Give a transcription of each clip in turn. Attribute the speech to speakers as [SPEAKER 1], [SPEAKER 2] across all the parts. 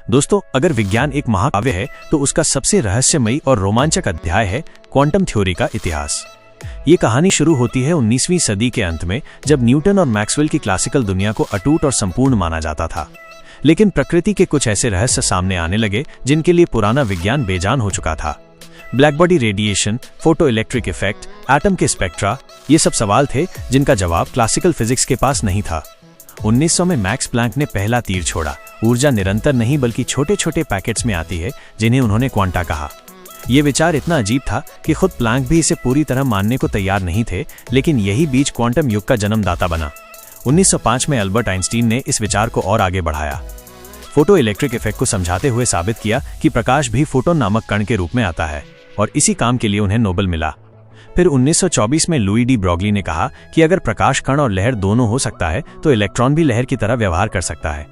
[SPEAKER 1] दोस्तों, अगर विज्ञान एक महाकाव्य है तो उसका सबसे रहस्यमयी और रोमांचक अध्याय है क्वांटम थ्योरी का इतिहास। ये कहानी शुरू होती है 19वीं सदी के अंत में, जब न्यूटन और मैक्सवेल की क्लासिकल दुनिया को अटूट और संपूर्ण माना जाता था। लेकिन प्रकृति के कुछ ऐसे रहस्य सामने आने लगे जिनके लिए पुराना विज्ञान बेजान हो चुका था। Black body radiation, photo electric effect, atom के स्पेक्ट्रा, ये सब सवाल थे जिनका जवाब क्लासिकल फिजिक्स के पास नहीं था। 1900 में मैक्स प्लैंक ने पहला तीर छोड़ा। ऊर्जा निरंतर नहीं बल्कि छोटे छोटे पैकेट्स में आती है, जिन्हें उन्होंने क्वांटा कहा। ये विचार इतना अजीब था कि खुद प्लैंक भी इसे पूरी तरह मानने को तैयार नहीं थे, लेकिन यही बीज क्वांटम युग का जन्मदाता बना। 1905 में अल्बर्ट आइंस्टीन ने इस विचार को और आगे बढ़ाया। फोटो इलेक्ट्रिक इफेक्ट को समझाते हुए साबित किया कि प्रकाश भी फोटोन नामक कण के रूप में आता है, और इसी काम के लिए उन्हें नोबेल मिला। फिर 1924 में लुई डी ब्रॉगली ने कहा कि अगर प्रकाश कण और लहर दोनों हो सकता है तो इलेक्ट्रॉन भी लहर की तरह व्यवहार कर सकता है।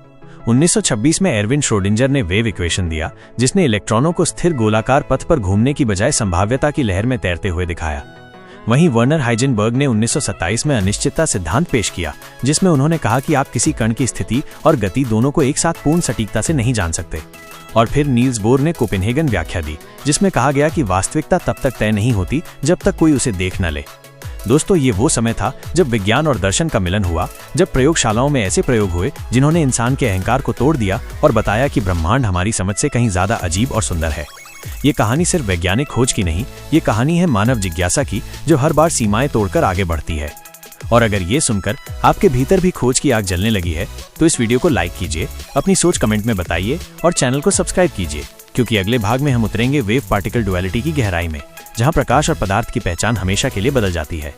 [SPEAKER 1] 1926 में एरविन श्रोडिंगर ने वेव इक्वेशन दिया, जिसने इलेक्ट्रॉनों को स्थिर गोलाकार पथ पर घूमने की बजाय संभाव्यता की लहर में तैरते हुए दिखाया। वहीं वर्नर हाइजेनबर्ग ने 1927 में अनिश्चितता सिद्धांत पेश किया, जिसमें उन्होंने कहा कि आप किसी कण की स्थिति और गति दोनों को एक साथ पूर्ण सटीकता से नहीं जान सकते। और फिर नील्स बोर ने कोपेनहेगन व्याख्या दी, जिसमें कहा गया कि वास्तविकता तब तक तय नहीं होती जब तक कोई उसे देख न ले। दोस्तों, ये वो समय था जब विज्ञान और दर्शन का मिलन हुआ, जब प्रयोगशालाओं में ऐसे प्रयोग हुए जिन्होंने इंसान के अहंकार को तोड़ दिया और बताया कि ब्रह्मांड हमारी समझ से कहीं ज्यादा अजीब और सुंदर है। ये कहानी सिर्फ वैज्ञानिक खोज की नहीं, ये कहानी है मानव जिज्ञासा की, जो हर बार सीमाएं तोड़कर आगे बढ़ती है। और अगर ये सुनकर आपके भीतर भी खोज की आग जलने लगी है तो इस वीडियो को लाइक कीजिए, अपनी सोच कमेंट में बताइए और चैनल को सब्सक्राइब कीजिए, क्योंकि अगले भाग में हम उतरेंगे वेव पार्टिकल डुअलिटी की गहराई में, जहां प्रकाश और पदार्थ की पहचान हमेशा के लिए बदल जाती है।